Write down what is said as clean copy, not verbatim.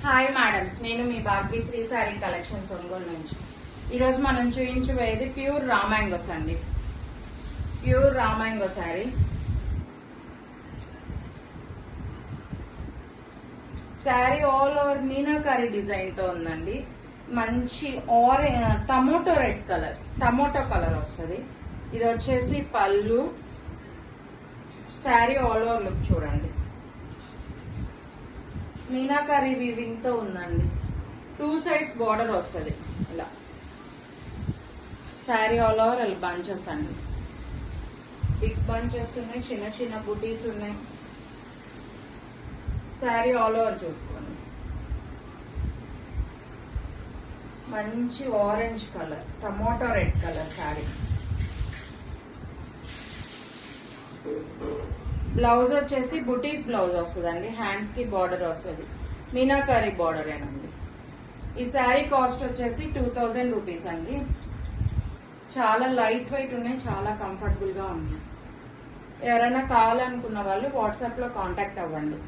Hi madams, నేను మీ Bhagyashree sari collections Ongole నుంచి. ఈరోజు మనం చూపించబోయేది ప్యూర్ రామాంగోస్ అండి. ప్యూర్ రామాంగో sari. Sari all over meenakari design తో ఉందండి. మంచి టమోటో కలర్ వస్తుంది. ఇది వచ్చేసి పళ్ళు. శారీ ఆల్ ఓవర్ లుక్ చూడండి. మీనాకారి వీవింగ్ తో ఉందండి. 2 సైడ్స్ బార్డర్ వస్తుంది ఇలా. శారీ ఆల్ ఓవర్ ఇలా బంచెస్ అండి. బిగ్ బంచెస్ ఉన్నాయి, చిన్న చిన్న బుటీస్ ఉన్నాయి. శారీ ఆల్ ఓవర్ చూసుకోండి. మంచి orange colour, tomato red colour sari. Blouse వచ్చేసి బుటీస్ బ్లౌజ్ వస్తుందండి. హ్యాండ్స్ కి బార్డర్ వస్తుంది. మీనాకారి బార్డర్ ఏనండి. ఈ శారీ కాస్ట్ వచ్చేసి 2000 రూపీస్ అండి. చాలా లైట్ వెయిట్ ఉన్నాయి, చాలా కంఫర్టబుల్ గా ఉన్నాయి. ఎవరైనా కావాలనుకున్న వాళ్ళు వాట్సాప్ లో కాంటాక్ట్ అవ్వండి.